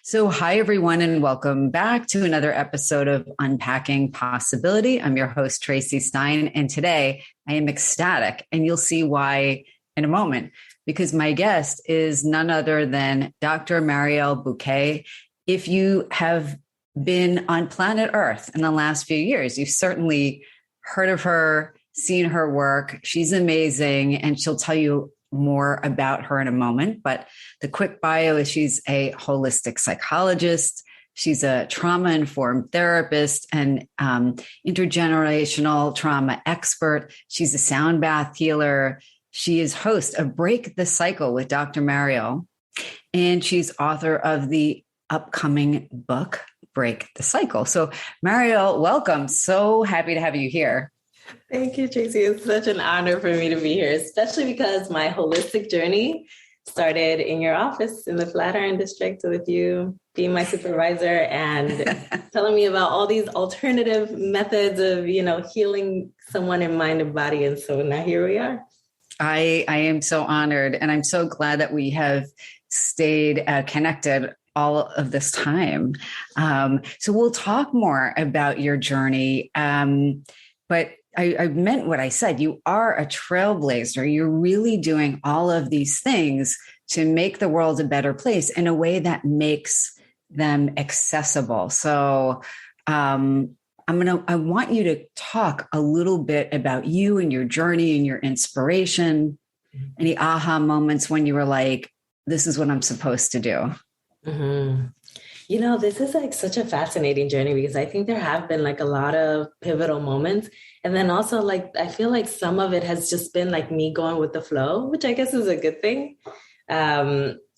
So, hi, everyone, and welcome back to another episode of Unpacking Possibility. I'm your host, Tracy Stein, and today I am ecstatic, and you'll see why in a moment, because my guest is none other than Dr. Mariel Buqué. If you have been on planet Earth in the last few years, you've certainly heard of her, seen her work. She's amazing, and she'll tell you more about her in a moment. But the quick bio is she's a holistic psychologist. She's a trauma-informed therapist and intergenerational trauma expert. She's a sound bath healer. She is host of Break the Cycle with Dr. Mariel, and she's author of the upcoming book, Break the Cycle. So Mariel, welcome. So happy to have you here. Thank you, Tracy. It's such an honor for me to be here, especially because my holistic journey started in your office in the Flatiron District with you being my supervisor and telling me about all these alternative methods of, healing someone in mind and body. And so now here we are. I am so honored, and I'm so glad that we have stayed connected all of this time. So we'll talk more about your journey. But I meant what I said. You are a trailblazer. You're really doing all of these things to make the world a better place in a way that makes them accessible. So I want you to talk a little bit about you and your journey and your inspiration, any aha moments when you were like, this is what I'm supposed to do. Mm-hmm. This is like such a fascinating journey because I think there have been like a lot of pivotal moments. And then also like, I feel like some of it has just been like me going with the flow, which I guess is a good thing. Therapy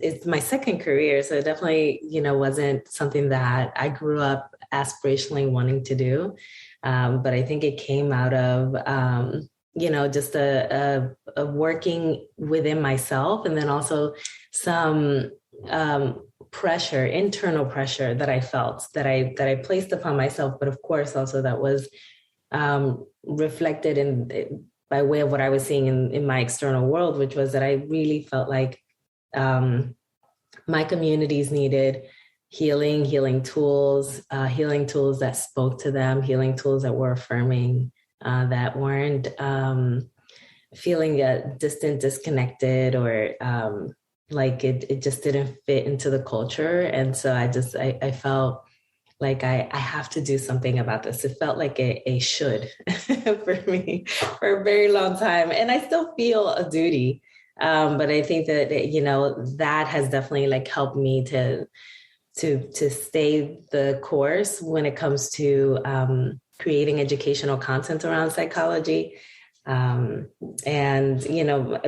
it's my second career. So it definitely, wasn't something that I grew up aspirationally wanting to do. But I think it came out of, just a working within myself, and then also some pressure, internal pressure that I felt that I placed upon myself, but of course also that was reflected in by way of what I was seeing in my external world, which was that I really felt like my communities needed healing tools that spoke to them, healing tools that were affirming, that weren't feeling distant, disconnected, or like it just didn't fit into the culture. And so I felt like I have to do something about this. It felt like a should for me for a very long time. And I still feel a duty. But I think that, that has definitely like helped me to stay the course when it comes to creating educational content around psychology. And,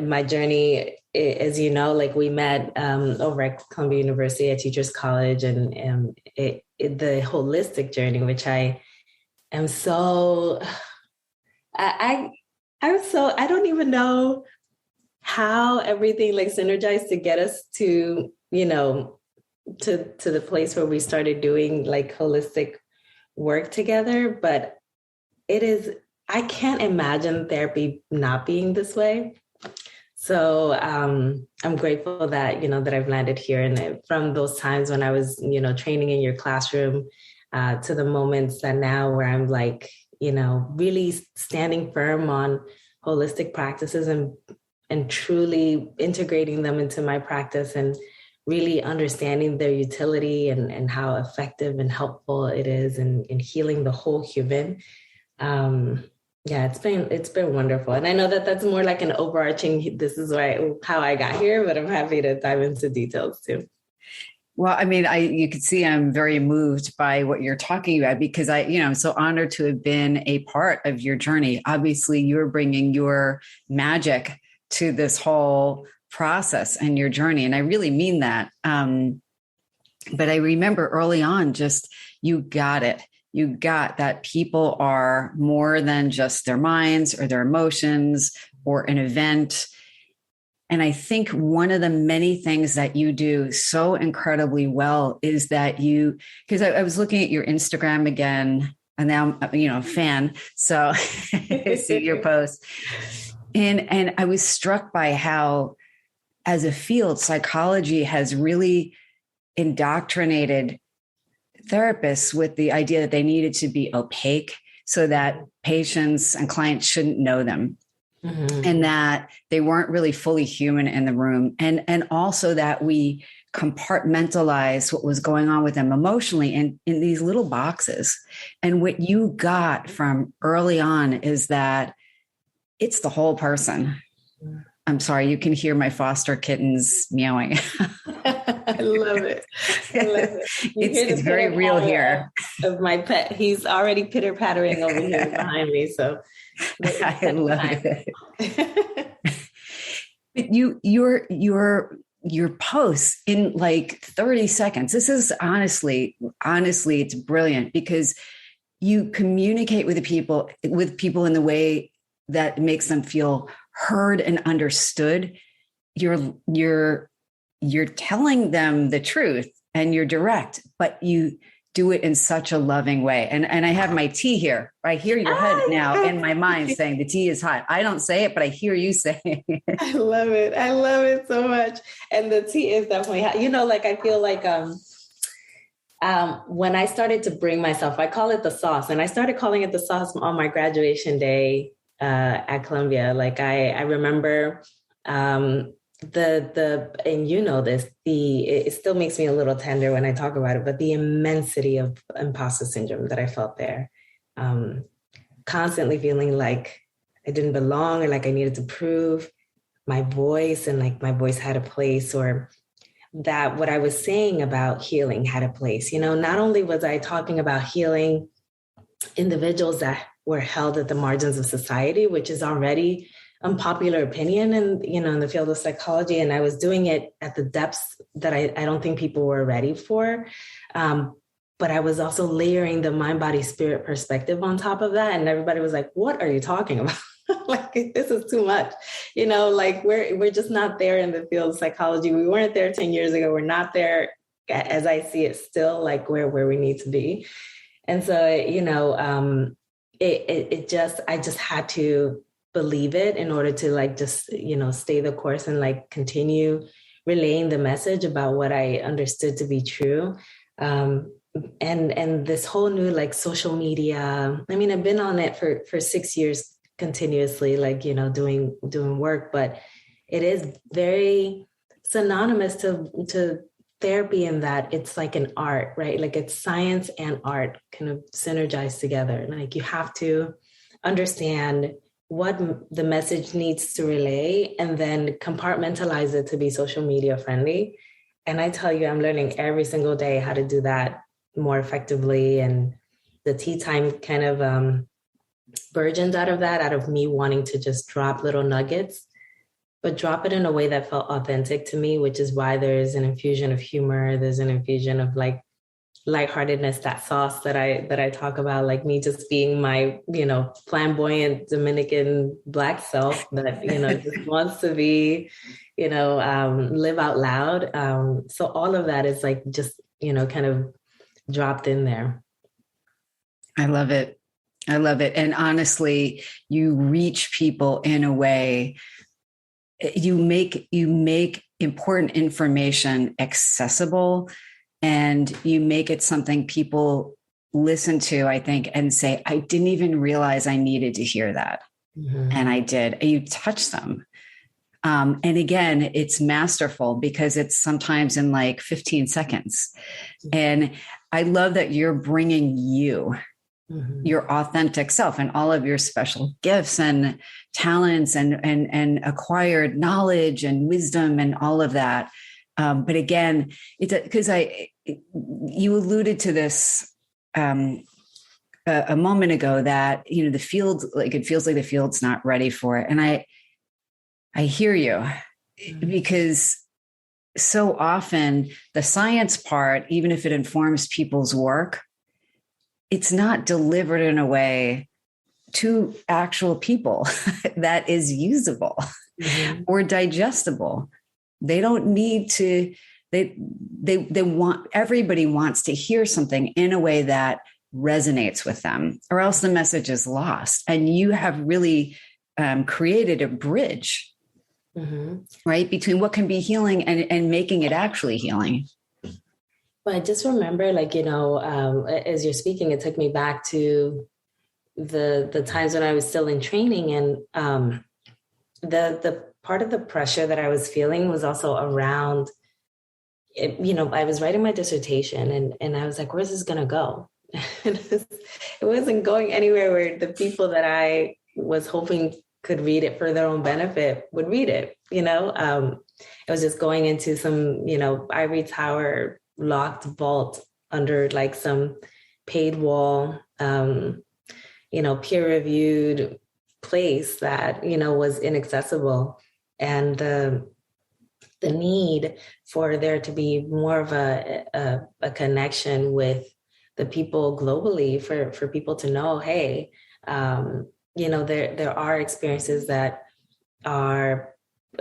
my journey, as you know, like we met over at Columbia University at Teachers College, and the holistic journey, which I am so, I don't even know how everything like synergized to get us to, to the place where we started doing like holistic work together. But I can't imagine therapy not being this way. So I'm grateful that, that I've landed here. And from those times when I was, training in your classroom to the moments that now where I'm like, really standing firm on holistic practices and truly integrating them into my practice and really understanding their utility and how effective and helpful it is in healing the whole human. Yeah, it's been wonderful. And I know that that's more like an overarching, this is how I got here, but I'm happy to dive into details too. Well, I mean, you can see I'm very moved by what you're talking about because I'm so honored to have been a part of your journey. Obviously, you're bringing your magic to this whole process and your journey. And I really mean that. But I remember early on, just, you got it. You got that people are more than just their minds or their emotions or an event. And I think one of the many things that you do so incredibly well is that because I was looking at your Instagram again, and now I'm, a fan. So I see your posts. And I was struck by how as a field, psychology has really indoctrinated therapists with the idea that they needed to be opaque so that patients and clients shouldn't know them. Mm-hmm. And that they weren't really fully human in the room. And also that we compartmentalize what was going on with them emotionally in these little boxes. And what you got from early on is that it's the whole person. I'm sorry, you can hear my foster kittens meowing. I love it. I love it. It's very real here. Of my pet. He's already pitter pattering over here behind me. So I love it. But your posts in like 30 seconds. This is honestly, it's brilliant because you communicate with people in the way that makes them feel heard and understood. You're telling them the truth and you're direct, but you do it in such a loving way. And I have my tea here. I hear your head now in my mind saying the tea is hot. I don't say it, but I hear you saying it. I love it. I love it so much. And the tea is definitely hot. Like, I feel like, when I started to bring myself, I call it the sauce, and I started calling it the sauce on my graduation day, at Columbia. Like I remember, and it still makes me a little tender when I talk about it, but the immensity of imposter syndrome that I felt there, constantly feeling like I didn't belong or like I needed to prove my voice and like my voice had a place, or that what I was saying about healing had a place. Not only was I talking about healing individuals that were held at the margins of society, which is already unpopular opinion and in the field of psychology. And I was doing it at the depths that I don't think people were ready for. But I was also layering the mind, body, spirit perspective on top of that. And everybody was like, what are you talking about? Like, this is too much, like we're just not there in the field of psychology. We weren't there 10 years ago. We're not there, as I see it, still like where we need to be. And so, I just had to believe it in order to like, just, stay the course and like continue relaying the message about what I understood to be true. And this whole new like social media, I mean, I've been on it for 6 years continuously, like, doing work, but it is very synonymous to therapy in that it's like an art, right? Like it's science and art kind of synergized together. Like you have to understand what the message needs to relay and then compartmentalize it to be social media friendly. And I tell you, I'm learning every single day how to do that more effectively. And the tea time kind of burgeoned out of me wanting to just drop little nuggets, but drop it in a way that felt authentic to me, which is why there's an infusion of humor. There's an infusion of like lightheartedness, that sauce that I talk about, like me just being my, flamboyant Dominican Black self that, just wants to be, live out loud. So all of that is like, just, kind of dropped in there. I love it. And honestly, you reach people in a way, you make important information accessible, and you make it something people listen to, I think, and say, I didn't even realize I needed to hear that. Mm-hmm. And I did. And you touch them. And again, it's masterful because it's sometimes in like 15 seconds. Mm-hmm. And I love that you're bringing you, mm-hmm. your authentic self and all of your special gifts and talents and acquired knowledge and wisdom and all of that. But again, it's because you alluded to this a moment ago that, the field, like it feels like the field's not ready for it. And I hear you, because so often the science part, even if it informs people's work, it's not delivered in a way to actual people that is usable, mm-hmm. or digestible. They don't need to, they want, everybody wants to hear something in a way that resonates with them, or else the message is lost. And you have really created a bridge right? Between what can be healing and making it actually healing. But I just remember, like, as you're speaking, it took me back to the times when I was still in training, and the part of the pressure that I was feeling was also around, I was writing my dissertation, and I was like, where's this going to go? It wasn't going anywhere where the people that I was hoping could read it for their own benefit would read it. It was just going into some, ivory tower locked vault under like some paid wall, peer reviewed place that, was inaccessible. And the need for there to be more of a connection with the people globally, for people to know, hey, there are experiences that are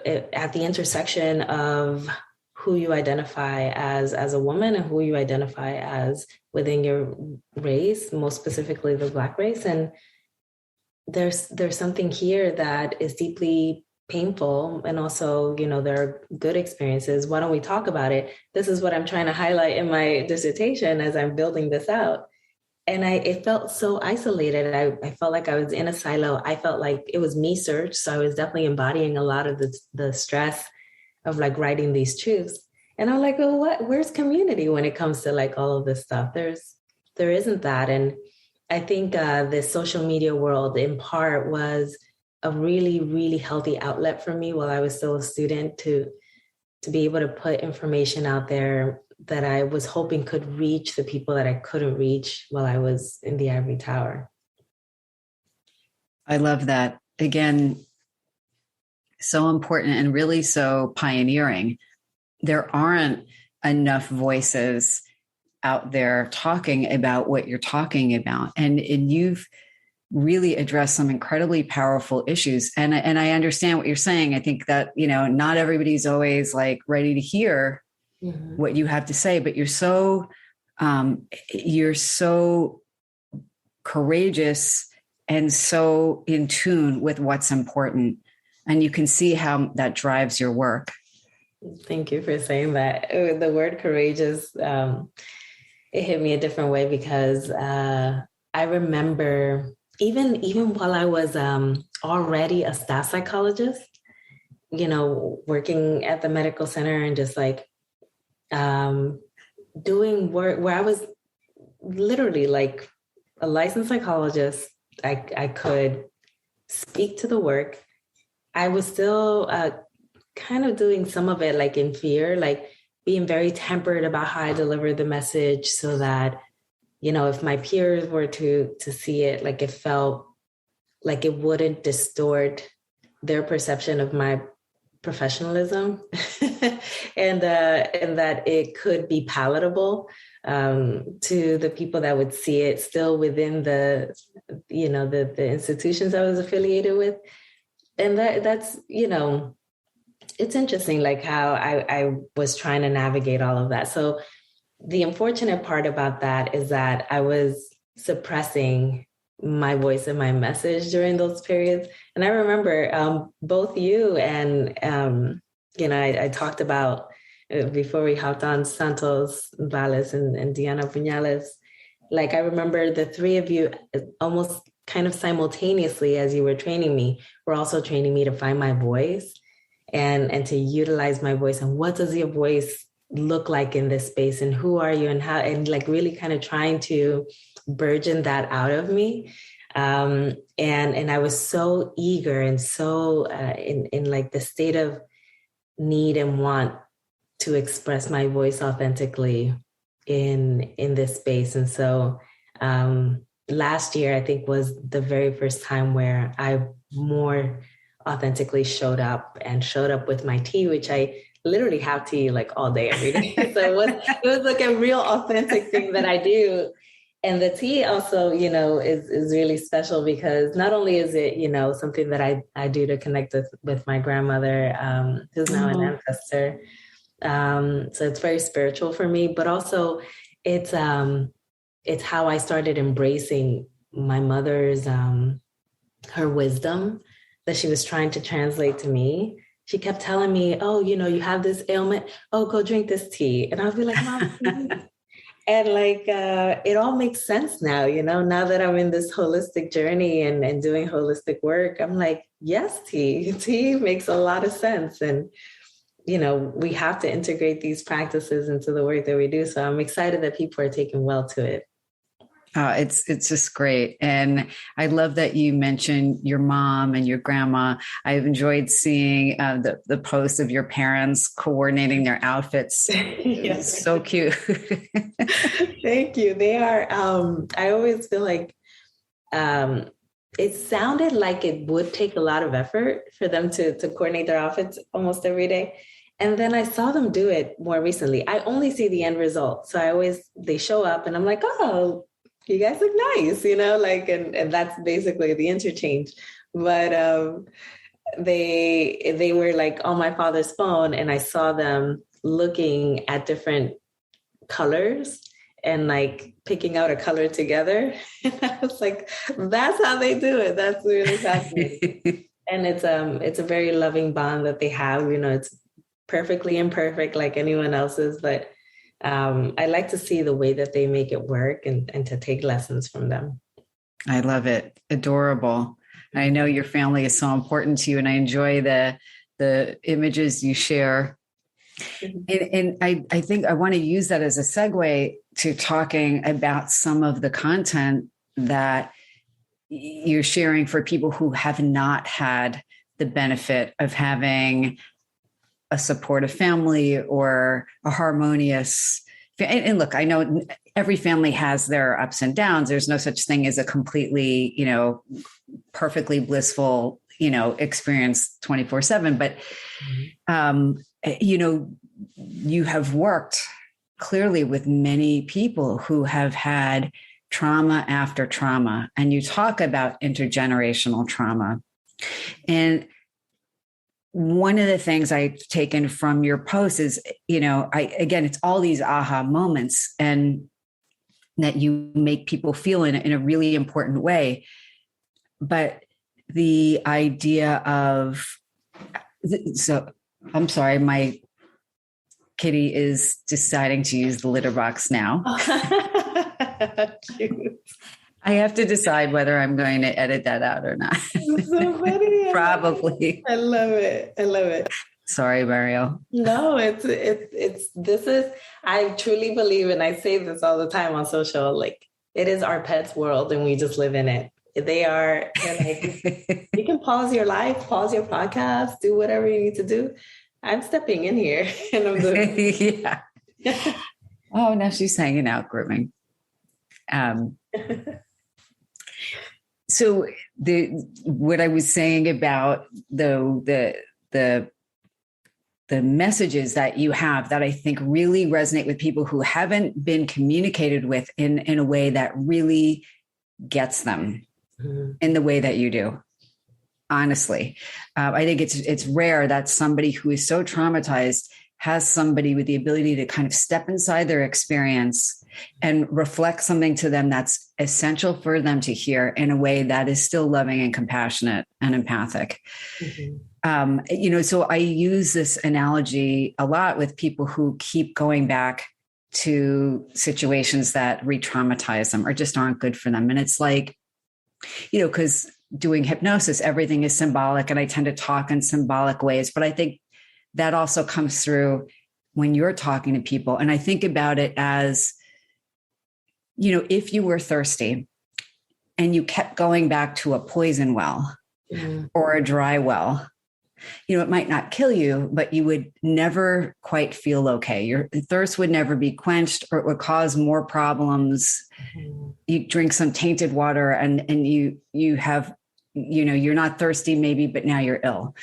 at the intersection of who you identify as a woman and who you identify as within your race, most specifically the Black race. And there's something here that is deeply painful. And also, there are good experiences. Why don't we talk about it? This is what I'm trying to highlight in my dissertation as I'm building this out. And it felt so isolated. I felt like I was in a silo. I felt like it was me search. So I was definitely embodying a lot of the stress of like writing these truths. And I'm like, well, where's community when it comes to like all of this stuff? There isn't that. And I think the social media world in part was a really, really healthy outlet for me while I was still a student to be able to put information out there that I was hoping could reach the people that I couldn't reach while I was in the ivory tower. I love that. Again, so important and really so pioneering. There aren't enough voices out there talking about what you're talking about. And you've really addressed some incredibly powerful issues. And I understand what you're saying. I think that, not everybody's always like ready to hear what you have to say, but you're so courageous and so in tune with what's important. And you can see how that drives your work. Thank you for saying that. The word courageous, it hit me a different way because I remember even while I was already a staff psychologist, working at the medical center and just like doing work where I was literally like a licensed psychologist. I could speak to the work. I was still kind of doing some of it like in fear, like being very tempered about how I deliver the message so that, if my peers were to see it, like it felt like it wouldn't distort their perception of my professionalism and that it could be palatable to the people that would see it still within the institutions I was affiliated with. And that's, it's interesting, like how I was trying to navigate all of that. So the unfortunate part about that is that I was suppressing my voice and my message during those periods. And I remember both you and, I talked about before we hopped on Santos Valles and Diana Puñales. Like, I remember the three of you almost kind of simultaneously as you were training me, were also training me to find my voice and to utilize my voice. And what does your voice look like in this space? And who are you and how, and like really kind of trying to burgeon that out of me. And I was so eager and so in like the state of need and want to express my voice authentically in this space. And so last year, I think, was the very first time where I more authentically showed up with my tea, which I literally have tea like all day, every day. So it was like a real authentic thing that I do. And the tea also, is really special because not only is it, something that I do to connect with my grandmother, who's now an ancestor. So it's very spiritual for me, but also it's how I started embracing my mother's, her wisdom that she was trying to translate to me. she kept telling me, oh, you have this ailment. Oh, go drink this tea. And I'll be like, Mom, and like, it all makes sense now, now that I'm in this holistic journey and doing holistic work, I'm like, yes, tea makes a lot of sense. And, we have to integrate these practices into the work that we do. So I'm excited that people are taking well to it. It's just great. And I love that you mentioned your mom and your grandma. I've enjoyed seeing the posts of your parents coordinating their outfits. Yes. So cute. Thank you. They are, I always feel like it sounded like it would take a lot of effort for them to coordinate their outfits almost every day. And then I saw them do it more recently. I only see the end result. So they show up and I'm like, oh, you guys look nice, and that's basically the interchange. But they were like on my father's phone and I saw them looking at different colors and like picking out a color together. And I was like, that's how they do it. That's really fascinating. And it's a very loving bond that they have. It's perfectly imperfect like anyone else's, but I like to see the way that they make it work and to take lessons from them. I love it. Adorable. I know your family is so important to you, and I enjoy the images you share. And I think I want to use that as a segue to talking about some of the content that you're sharing for people who have not had the benefit of having a supportive family or a harmonious. And look, I know every family has their ups and downs. There's no such thing as a completely, perfectly blissful, experience 24/7. But, you have worked clearly with many people who have had trauma after trauma, and you talk about intergenerational trauma. And one of the things I've taken from your post is, it's all these aha moments and that you make people feel in a really important way. But the idea of, so I'm sorry, my kitty is deciding to use the litter box now. I have to decide whether I'm going to edit that out or not. So funny. Probably. I love it. Sorry, Mariel. No, I truly believe, and I say this all the time on social, like it is our pet's world and we just live in it. They're like, you can pause your life, pause your podcast, do whatever you need to do. I'm stepping in here and I'm doing yeah. Oh, now she's hanging out grooming. So what I was saying about the messages that you have that I think really resonate with people who haven't been communicated with in a way that really gets them in the way that you do. Honestly, I think it's rare that somebody who is so traumatized has somebody with the ability to kind of step inside their experience and reflect something to them that's essential for them to hear in a way that is still loving and compassionate and empathic. So I use this analogy a lot with people who keep going back to situations that re-traumatize them or just aren't good for them. And it's like, because doing hypnosis, everything is symbolic, and I tend to talk in symbolic ways, but I think that also comes through when you're talking to people. And I think about it as, if you were thirsty and you kept going back to a poison well or a dry well, it might not kill you, but you would never quite feel okay. Your thirst would never be quenched, or it would cause more problems. You drink some tainted water and you have, you're not thirsty maybe, but now you're ill.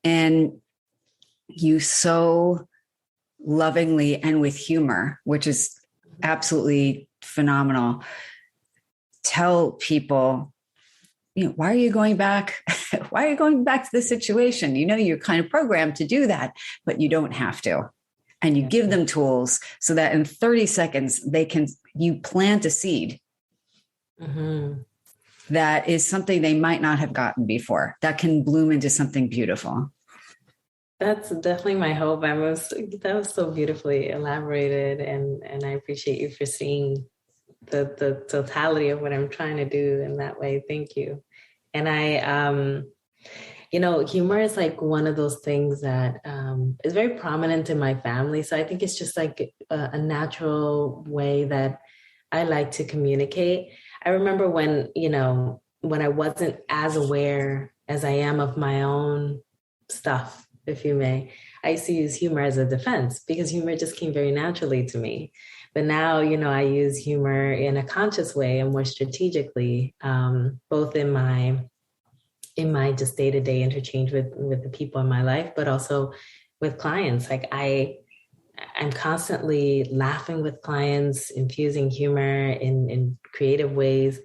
And you so lovingly and with humor, which is absolutely phenomenal, tell people, why are you going back? Why are you going back to this situation? You're kind of programmed to do that, but you don't have to. And you give them tools so that in 30 seconds, you plant a seed that is something they might not have gotten before, that can bloom into something beautiful. That's definitely my hope. That was so beautifully elaborated, and I appreciate you for seeing the totality of what I'm trying to do in that way. Thank you. And humor is like one of those things that is very prominent in my family. So I think it's just like a natural way that I like to communicate. I remember when I wasn't as aware as I am of my own stuff, if you may, I used to use humor as a defense because humor just came very naturally to me. But now, I use humor in a conscious way and more strategically, both in my just day-to-day interchange with the people in my life, but also with clients. Like I'm constantly laughing with clients, infusing humor in creative ways.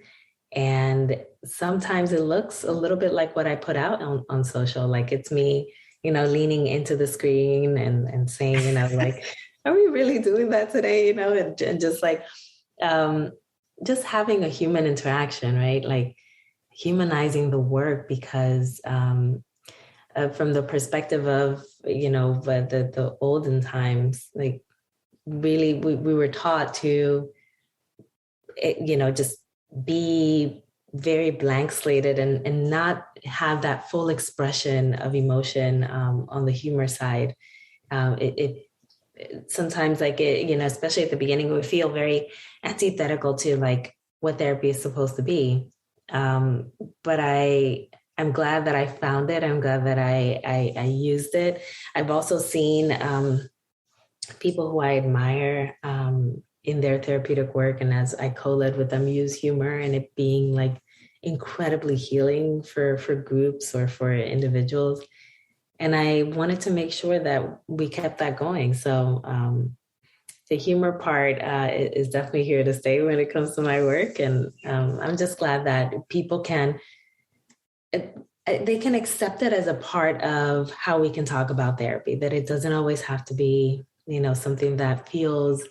And sometimes it looks a little bit like what I put out on social. Like it's me, leaning into the screen and saying, like, are we really doing that today? And just like, just having a human interaction, right? Like humanizing the work because from the perspective of, but the olden times, like really we were taught to, just be very blank slated and not have that full expression of emotion on the humor side. It sometimes like especially at the beginning, it would feel very antithetical to like what therapy is supposed to be. But I'm glad that I found it. I'm glad that I used it. I've also seen people who I admire in their therapeutic work, and as I co-led with them, use humor, and it being like incredibly healing for groups or for individuals. And I wanted to make sure that we kept that going. So the humor part is definitely here to stay when it comes to my work. And I'm just glad that people they can accept it as a part of how we can talk about therapy, that it doesn't always have to be, something that feels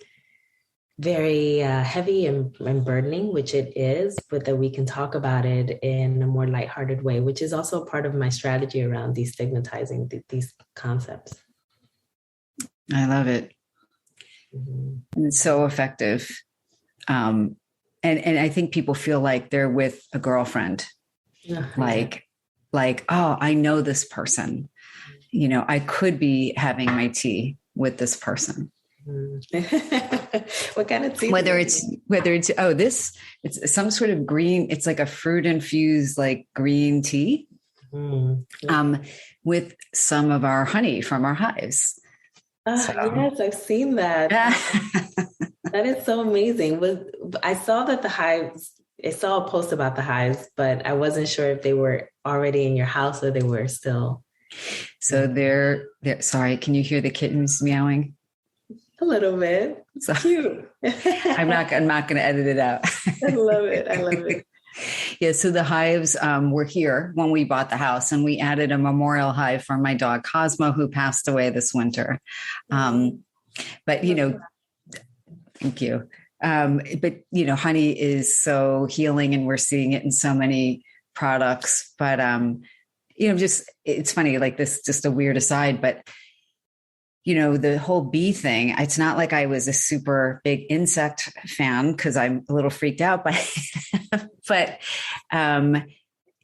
very heavy and burdening, which it is, but that we can talk about it in a more lighthearted way, which is also part of my strategy around destigmatizing these concepts. I love it. Mm-hmm. It's so effective. And I think people feel like they're with a girlfriend, like, oh, I know this person. I could be having my tea with this person. What kind of tea? Whether it's it's some sort of green, it's like a fruit infused like green tea with some of our honey from our hives. Yes, I've seen that. That is so amazing. I saw that I saw a post about the hives, but I wasn't sure if they were already in your house or they were still. So they're sorry, can you hear the kittens meowing? A little bit. It's so cute. I'm not going to edit it out. I love it. Yeah. So the hives were here when we bought the house, and we added a memorial hive for my dog Cosmo, who passed away this winter. But thank you. But honey is so healing, and we're seeing it in so many products. But just it's funny, like this, just a weird aside, but the whole bee thing, it's not like I was a super big insect fan because I'm a little freaked out by it. But,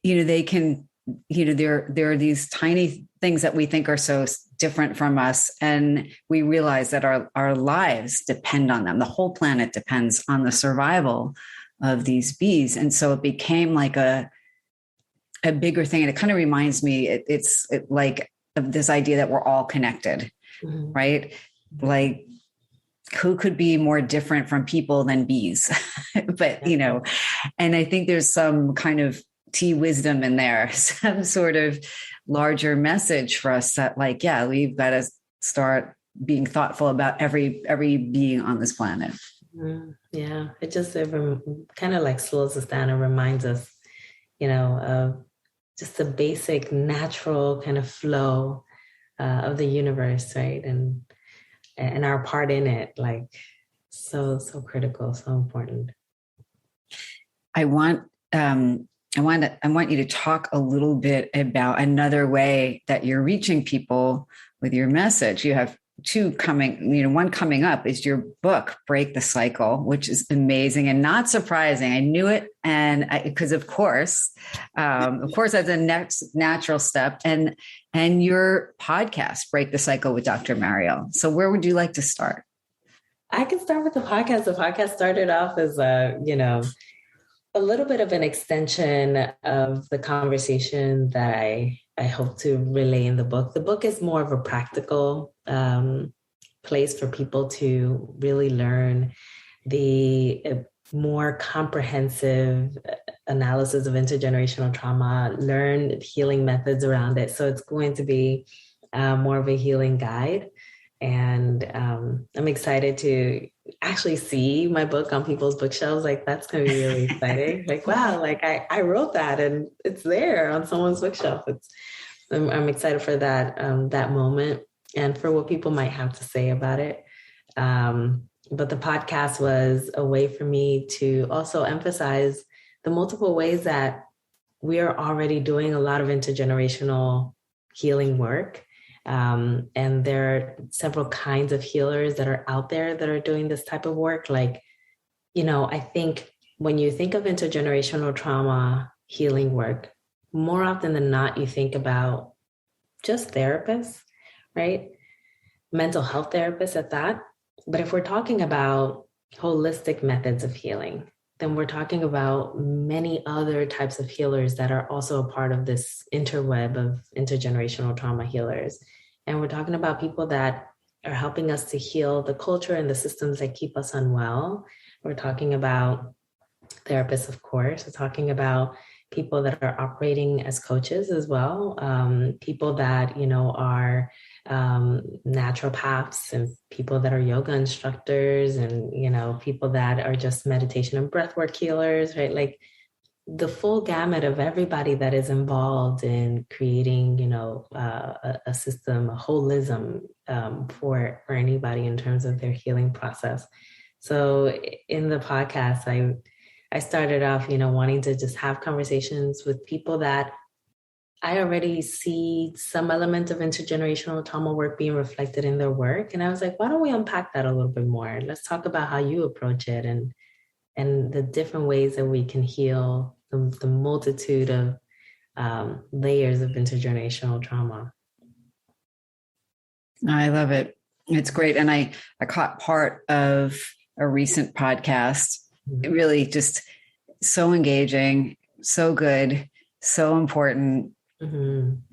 they can, there are these tiny things that we think are so different from us. And we realize that our lives depend on them. The whole planet depends on the survival of these bees. And so it became like a bigger thing. And it kind of reminds me, it's like of this idea that we're all connected. Mm-hmm. Right? Like who could be more different from people than bees? But, and I think there's some kind of tea wisdom in there, some sort of larger message for us that like, yeah, we've got to start being thoughtful about every being on this planet. Yeah. It just kind of like slows us down and reminds us, of just the basic natural kind of flow of the universe, right? And our part in it, like so critical, so important. I want I want you to talk a little bit about another way that you're reaching people with your message. You have two coming, one coming up is your book, Break the Cycle, which is amazing and not surprising. I knew it. And because of course, that's a next natural step, and your podcast, Break the Cycle with Dr. Mariel. So where would you like to start? I can start with the podcast. The podcast started off as a little bit of an extension of the conversation that I hope to relay in the book. The book is more of a practical place for people to really learn the more comprehensive analysis of intergenerational trauma, learn healing methods around it. So it's going to be more of a healing guide. And I'm excited to actually see my book on people's bookshelves. Like, that's going to be really exciting. Like, wow, like I wrote that and it's there on someone's bookshelf. I'm excited for that moment and for what people might have to say about it. But the podcast was a way for me to also emphasize the multiple ways that we are already doing a lot of intergenerational healing work. And there are several kinds of healers that are out there that are doing this type of work. Like, I think when you think of intergenerational trauma healing work, more often than not, you think about just therapists, right? Mental health therapists at that. But if we're talking about holistic methods of healing, then we're talking about many other types of healers that are also a part of this interweb of intergenerational trauma healers. And we're talking about people that are helping us to heal the culture and the systems that keep us unwell. We're talking about therapists, of course. We're talking about people that are operating as coaches as well, people that, are naturopaths, and people that are yoga instructors, and, people that are just meditation and breathwork healers, right? Like the full gamut of everybody that is involved in creating, a system, a holism for anybody in terms of their healing process. So in the podcast, I started off, wanting to just have conversations with people that I already see some element of intergenerational trauma work being reflected in their work. And I was like, why don't we unpack that a little bit more? Let's talk about how you approach it and the different ways that we can heal the multitude of layers of intergenerational trauma. I love it. It's great. And I caught part of a recent podcast. It really just so engaging, so good, so important. And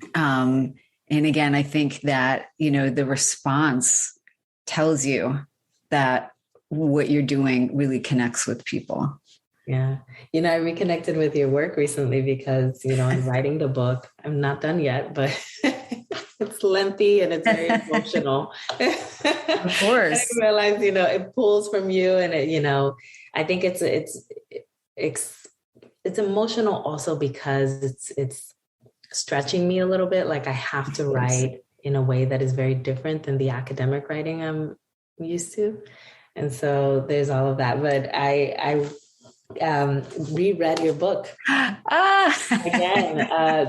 again, I think that, the response tells you that what you're doing really connects with people. Yeah. I reconnected with your work recently because, I'm writing the book. I'm not done yet, but it's lengthy and it's very emotional. Of course. I realized, it pulls from you, and it, I think it's emotional also because it's stretching me a little bit. Like I have to write in a way that is very different than the academic writing I'm used to. And so there's all of that. But I reread your book again,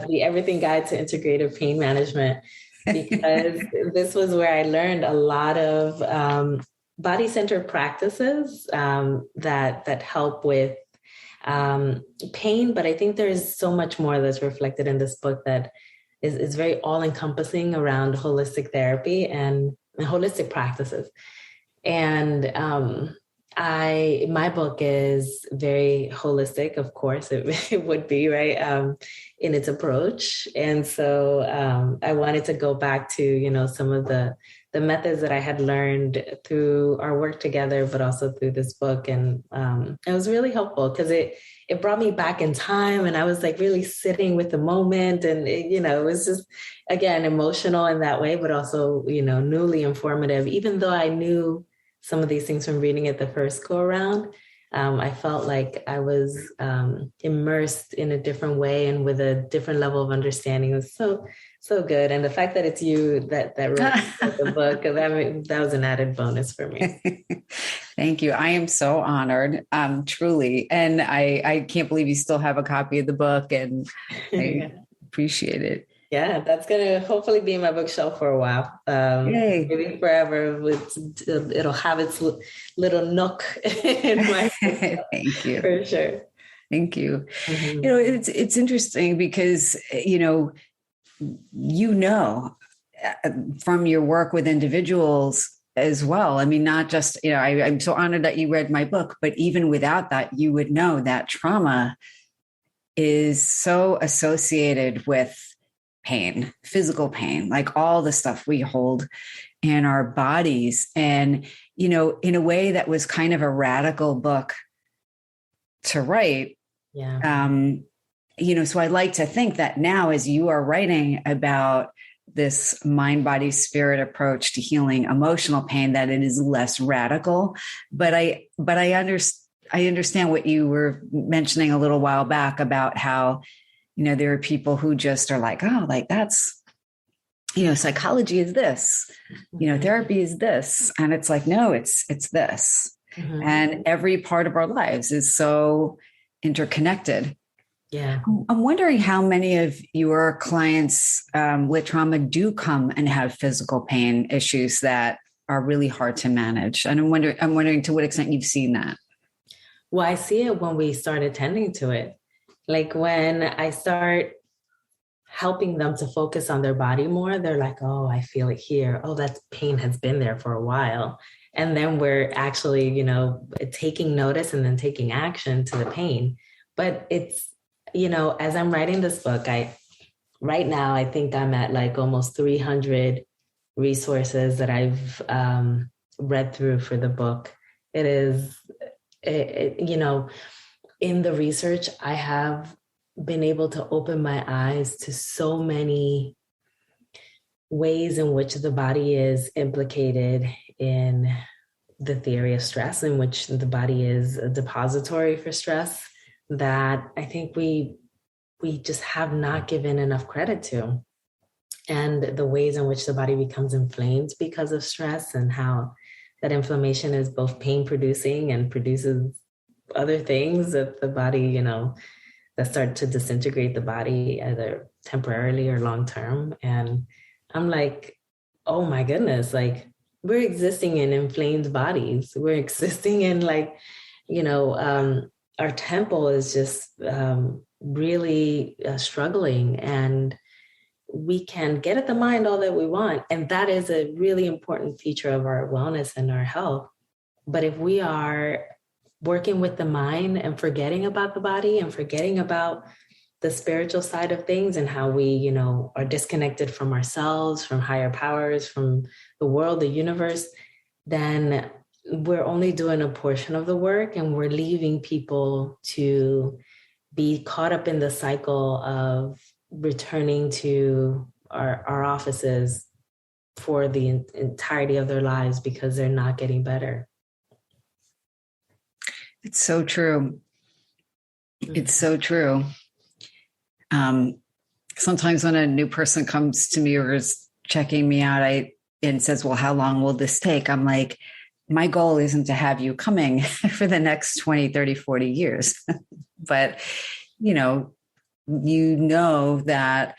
The Everything Guide to Integrative Pain Management, because this was where I learned a lot of body-centered practices that help with pain. But I think there's so much more that's reflected in this book that is very all-encompassing around holistic therapy and holistic practices. And my book is very holistic, of course, it would be, right, in its approach. And so I wanted to go back to, some of the methods that I had learned through our work together, but also through this book. And it was really helpful because it brought me back in time, and I was like really sitting with the moment, and it was just, again, emotional in that way, but also, newly informative, even though I knew some of these things from reading it the first go around. I felt like I was immersed in a different way and with a different level of understanding. It was so good. And the fact that it's you that wrote the book, that was an added bonus for me. Thank you. I am so honored, truly. And I can't believe you still have a copy of the book, and I appreciate it. Yeah, that's going to hopefully be in my bookshelf for a while. Maybe forever. It'll have its little nook in my bookshelf. Thank you. For sure. Thank you. Mm-hmm. It's interesting because, from your work with individuals as well. I mean, not just, I'm so honored that you read my book, but even without that, you would know that trauma is so associated with pain, physical pain, like all the stuff we hold in our bodies. And, in a way that was kind of a radical book to write. Yeah. So I like to think that now, as you are writing about this mind, body, spirit approach to healing emotional pain, that it is less radical. But I understand what you were mentioning a little while back about how, there are people who just are like, oh, like that's, psychology is this, therapy is this. And it's like, no, it's this. Mm-hmm. And every part of our lives is so interconnected. Yeah. I'm wondering how many of your clients with trauma do come and have physical pain issues that are really hard to manage. And I'm wondering to what extent you've seen that. Well, I see it when we start attending to it. Like when I start helping them to focus on their body more, they're like, oh, I feel it here. Oh, that pain has been there for a while. And then we're actually, taking notice and then taking action to the pain. But it's, as I'm writing this book, right now, I think I'm at like almost 300 resources that I've read through for the book. It is, in the research, I have been able to open my eyes to so many ways in which the body is implicated in the theory of stress, in which the body is a depository for stress, that I think we just have not given enough credit to. And the ways in which the body becomes inflamed because of stress, and how that inflammation is both pain producing and produces other things that the body, that start to disintegrate the body either temporarily or long term. And I'm like, oh my goodness, like we're existing in inflamed bodies. We're existing in our temple is just really struggling, and we can get at the mind all that we want. And that is a really important feature of our wellness and our health. But if we are working with the mind and forgetting about the body and forgetting about the spiritual side of things, and how we, are disconnected from ourselves, from higher powers, from the world, the universe, then we're only doing a portion of the work, and we're leaving people to be caught up in the cycle of returning to our offices for the entirety of their lives because they're not getting better. It's so true. It's so true. Sometimes when a new person comes to me or is checking me out, and says, well, how long will this take? I'm like, my goal isn't to have you coming for the next 20, 30, 40 years. But, that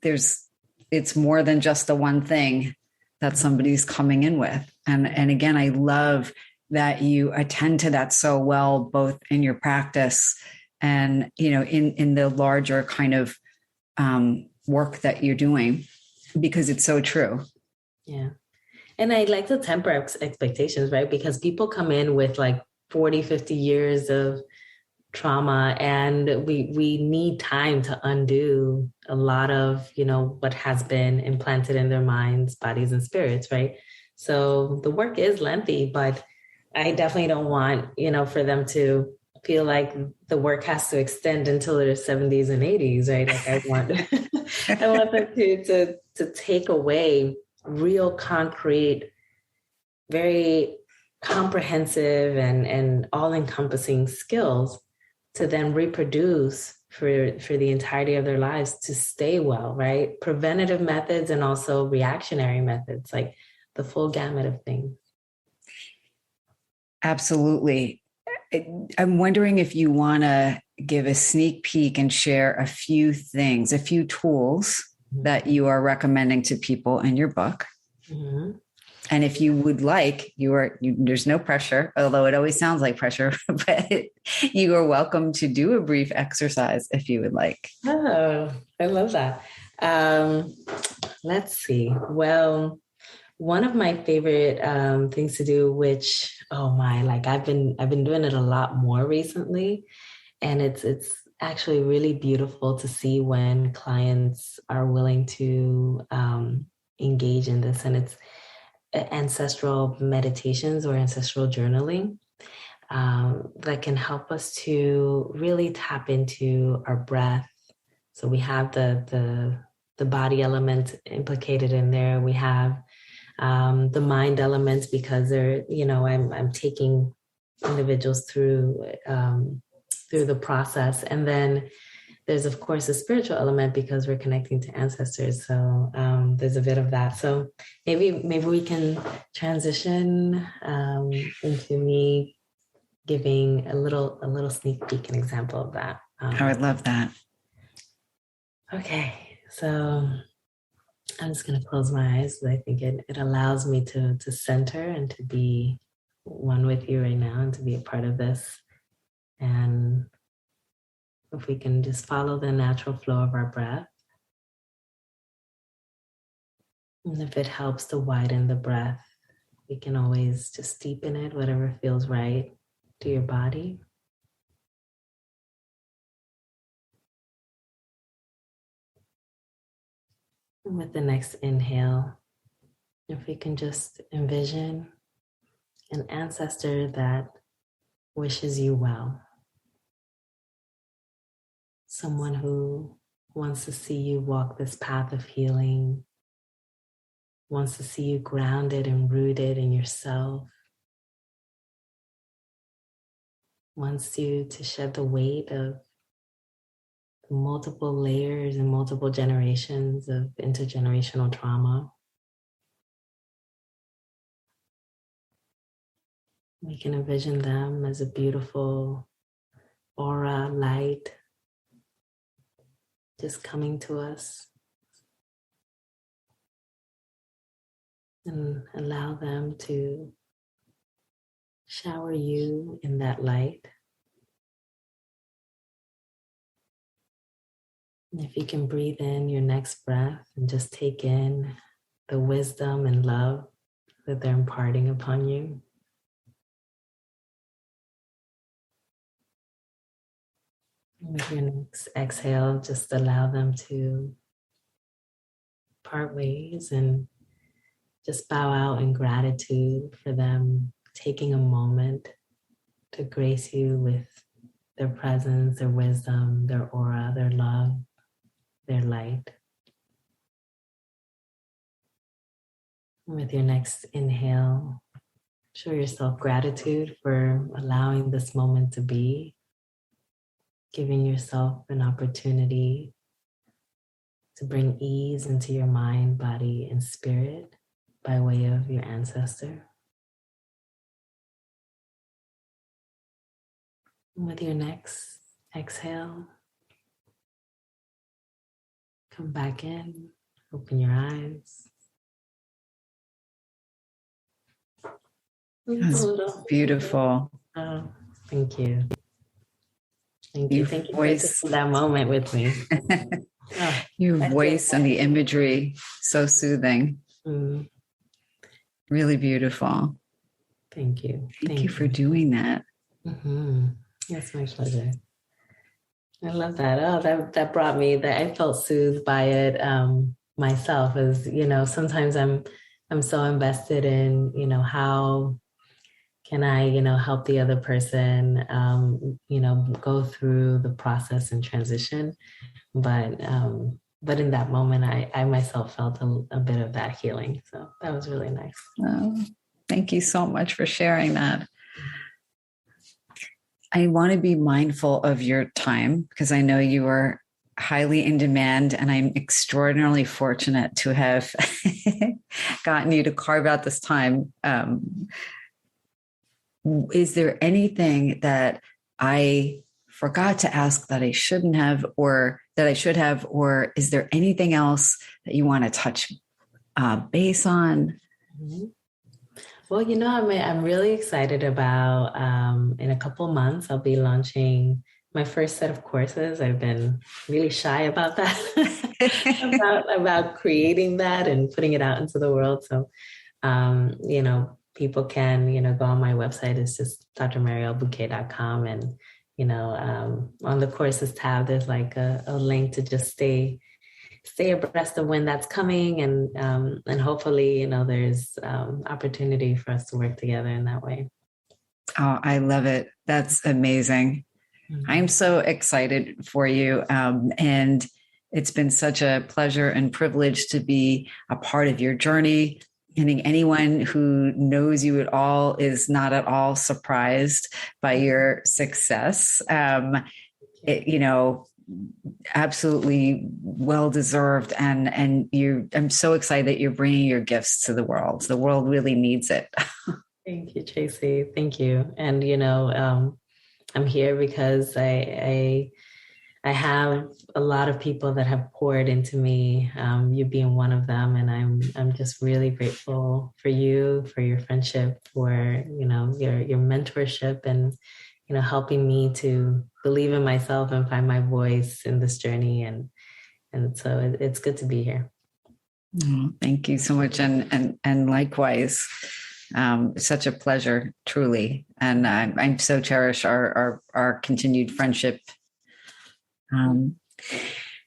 it's more than just the one thing that somebody's coming in with. And again, I love that you attend to that so well, both in your practice and, in the larger kind of work that you're doing, because it's so true. Yeah. And I'd like to temper expectations, right? Because people come in with like 40, 50 years of trauma, and we need time to undo a lot of, what has been implanted in their minds, bodies, and spirits, right? So the work is lengthy, but I definitely don't want, for them to feel like the work has to extend until their 70s and 80s, right? Like I want them to take away real concrete, very comprehensive and all-encompassing skills to then reproduce for the entirety of their lives to stay well, right? Preventative methods and also reactionary methods, like the full gamut of things. Absolutely. I'm wondering if you want to give a sneak peek and share a few things, a few tools that you are recommending to people in your book. Mm-hmm. And if you would like, there's no pressure, although it always sounds like pressure, but you are welcome to do a brief exercise if you would like. Oh, I love that. Let's see. Well, one of my favorite things to do, which, I've been doing it a lot more recently, and it's actually really beautiful to see when clients are willing to engage in this, and it's ancestral meditations or ancestral journaling that can help us to really tap into our breath. So we have the body element implicated in there. We have the mind elements because they're, I'm taking individuals through the process, and then there's of course a spiritual element because we're connecting to ancestors. So there's a bit of that. So maybe we can transition into me giving a little sneak peek, an example of that. I would love that. Okay, so I'm just going to close my eyes. I think it allows me to center and to be one with you right now and to be a part of this. And if we can just follow the natural flow of our breath. And if it helps to widen the breath, we can always just deepen it, whatever feels right to your body. And with the next inhale, if we can just envision an ancestor that wishes you well. Someone who wants to see you walk this path of healing, wants to see you grounded and rooted in yourself, wants you to shed the weight of multiple layers and multiple generations of intergenerational trauma. We can envision them as a beautiful aura, light, just coming to us, and allow them to shower you in that light. And if you can breathe in your next breath and just take in the wisdom and love that they're imparting upon you. With your next exhale, just allow them to part ways and just bow out in gratitude for them taking a moment to grace you with their presence, their wisdom, their aura, their love, their light. With your next inhale, show yourself gratitude for allowing this moment to be, giving yourself an opportunity to bring ease into your mind, body, and spirit by way of your ancestor. With your next exhale, come back in, open your eyes. That's beautiful. Oh, thank you. Thank you. Thank you for taking that moment with me. Your voice and the imagery, so soothing. Mm. Really beautiful. Thank you. Thank you for doing that. Mm-hmm. That's my pleasure. I love that. Oh, that brought me that I felt soothed by it myself. As sometimes I'm so invested in how can I help the other person go through the process and transition, but in that moment I myself felt a bit of that healing. So that was really nice. Oh, Thank you so much for sharing that. I want to be mindful of your time because I know you are highly in demand, and I'm extraordinarily fortunate to have gotten you to carve out this time. Is there anything that I forgot to ask that I shouldn't have, or that I should have, or is there anything else that you want to touch base on? Mm-hmm. Well, I'm really excited about, in a couple months, I'll be launching my first set of courses. I've been really shy about that, about creating that and putting it out into the world. So, people can, go on my website. It's just drmarielbuqué.com. And, on the courses tab, there's like a link to just stay abreast of when that's coming, and hopefully there's opportunity for us to work together in that way. Oh, I love it. That's amazing. Mm-hmm. I'm so excited for you, and it's been such a pleasure and privilege to be a part of your journey. I think anyone who knows you at all is not at all surprised by your success. Absolutely well-deserved. And I'm so excited that you're bringing your gifts to the world. The world really needs it. Thank you, Tracy. Thank you. And, I'm here because I have a lot of people that have poured into me, you being one of them. And I'm just really grateful for you, for your friendship, for, your mentorship, and, helping me to believe in myself and find my voice in this journey. And so it's good to be here. Oh, thank you so much. And likewise, such a pleasure, truly. And I'm so cherish our continued friendship.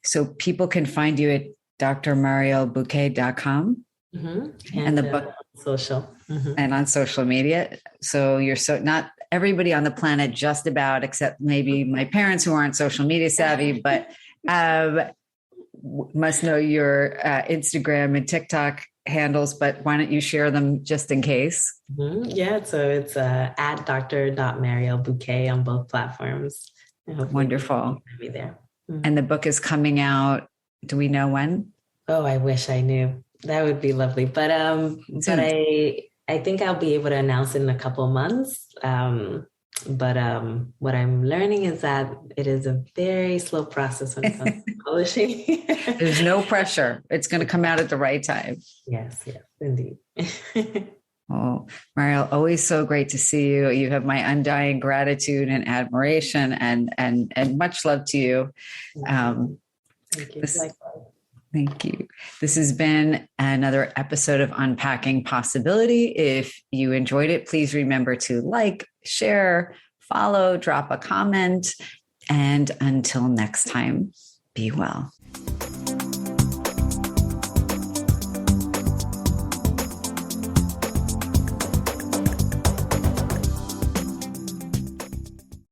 So people can find you at drmarielbuqué.com. Mm-hmm. And the book social. Mm-hmm. And on social media. So you're not everybody on the planet, just about, except maybe my parents who aren't social media savvy, but must know your Instagram and TikTok handles. But why don't you share them just in case? Mm-hmm. Yeah, so it's at dr.marielbuqué on both platforms. Wonderful. Be there. Mm-hmm. And the book is coming out. Do we know when? Oh, I wish I knew. That would be lovely. But I think I'll be able to announce it in a couple months. But what I'm learning is that it is a very slow process when it comes to publishing. There's no pressure. It's going to come out at the right time. Yes, indeed. Oh, Mariel, always so great to see you. You have my undying gratitude and admiration, and much love to you. Thank you. Thank you. This has been another episode of Unpacking Possibility. If you enjoyed it, please remember to like, share, follow, drop a comment. And until next time, be well.